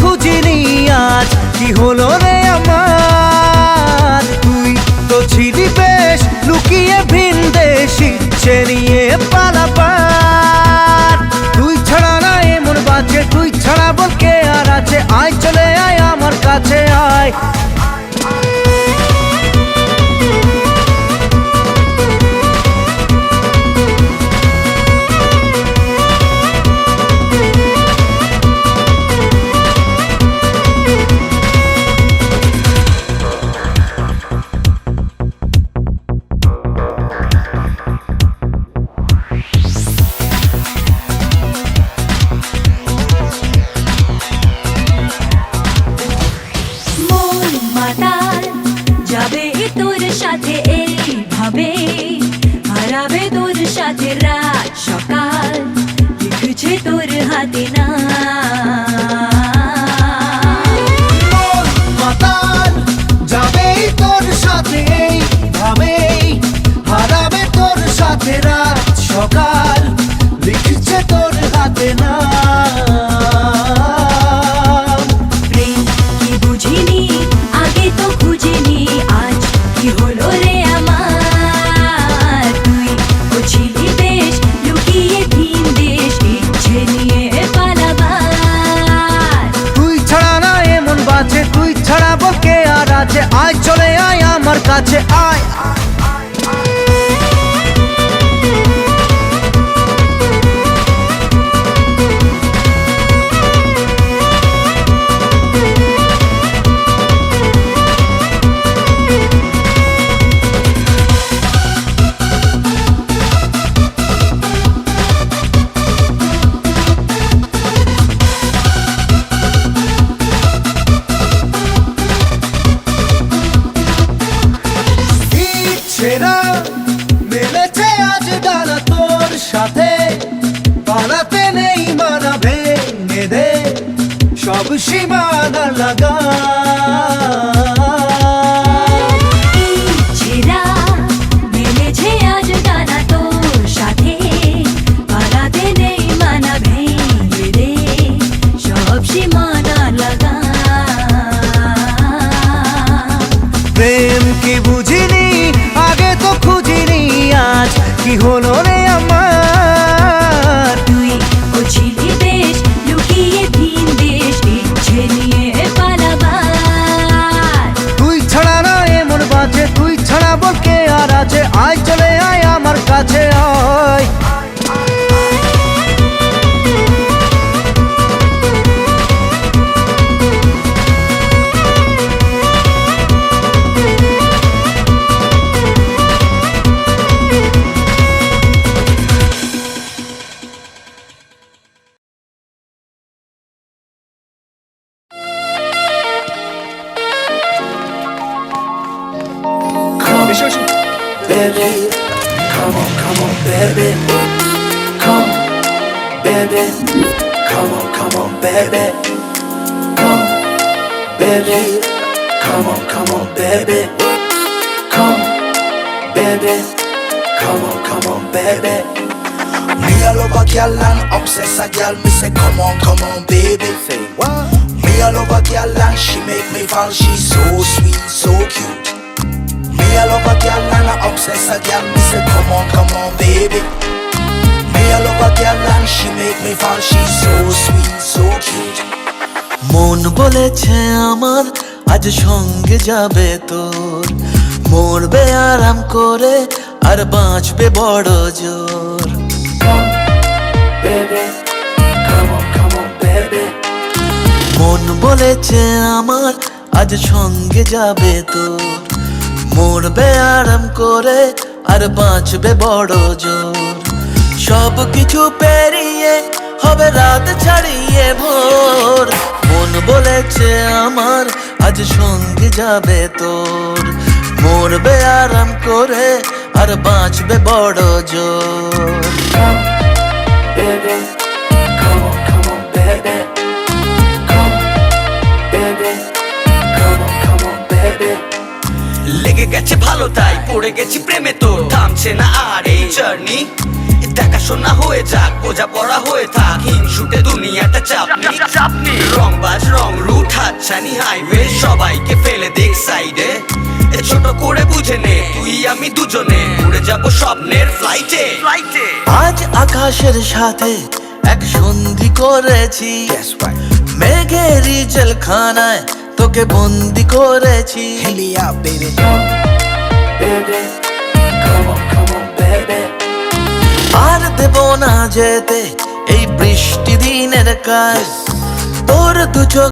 খুঁজিনি আজ কি হলো রে আমার। তুই তো ছিলি বেশ লুকিয়ে ভিন দেশ ইচ্ছে নিয়ে পালাবার। তুই ছাড়া না এমন বাজে, তুই ছাড়া বল কে আর আছে। আয় চলে আয় আমার কাছে আয়। হারাবে তোর সাথে রাত সকাল, লিখছে তোর হাতে না। মাতাল যাবে তোর সাথে ভাবে, হারাবে তোর সাথে রাত সকাল, লিখছে তোর হাতে না। প্রেম কি বুঝিনি আগে তো খুঁজিনি, আজ কি হলো রে আমার। তুই তো ছিলি বেশ লুকিয়ে ভিন দেশ ইচ্ছে নিয়ে পালাবার। তুই ছাড়া না এমন বাজে, তুই ছাড়া বল কে আর আছে। আয় চলে আয় আমার কাছে আয়। মেলেছে আজ ডানা তোর সাথে, পালাতে নেই মানা, ভেঙে দে সব সীমানা লাগা। মেলেছে আজ ডানা তোর সাথে, পালাতে নেই মানা, ভেঙে দে সব সীমানা লাগা। প্রেম কি বুঝিনি আগে তো খুঁজিনি, আজ কি হলো রে আমার। তুই ও ছিলি বেশ লুকিয়ে ভিন দেশ ইচ্ছে নিয়ে পালাবার। তুই ছাড়া না এমন বাজে, তুই ছাড়া বল কে আর আছে। আয় চলে আয় আমার কাছে আয়। Baby, come on, baby. Come, baby. Come on, baby. Come, baby. Come on, baby. Come, baby. Come on, baby. Me all over girl and obsess a girl. Me say come on, baby. Say what? Me all over girl and she make me fall. She's so sweet, so cute. Me all over girl and I obsess a girl. Me say come on, baby. Me all over girl and she make me fall. She's so sweet, so cute. মন বলেছে আমার আজ সঙ্গে যাবে তোর, মরবে আরাম করে আর বাঁচবে বড় জোর। Come, baby. Come on, baby. মন বলেছে আমার আজ সঙ্গে যাবে তোর, মরবে আরাম করে আর বাঁচবে বড় জোর। সব কিছু পেরিয়ে হবে রাত ছাড়িয়ে ভোর মন বলেছে আমার আজ সঙ্গে যাবে তোর মরবে আরাম করে আর বাঁচবে বড় জোর Come, baby. Come on, baby. Come, baby. Come on, baby. লেগে গেছে ভালো তাই পড়ে গেছি প্রেমে তোর থামছে না আর এই জার্নি দেখাশোনা হয়ে যাক বোঝা পড়া হয়ে থাক হিংসুটে দুনিয়াটা চাপনি রংবাজ রং রুট হাতছানি হাইওয়ে সবাইকে ফেলে দেখ সাইডে ছোট করে বুঝে নে তুই আমি দুজনে উড়ে যাব স্বপ্নের ফ্লাইটে আজ আকাশের সাথে এক সন্ধি করেছি মেঘেরই জেলখানায় তোকে বন্দি করেছি Come, baby. Come on, baby. আর দেব না যেতে এই বৃষ্টি দিনের কাজ তোর দু চোখ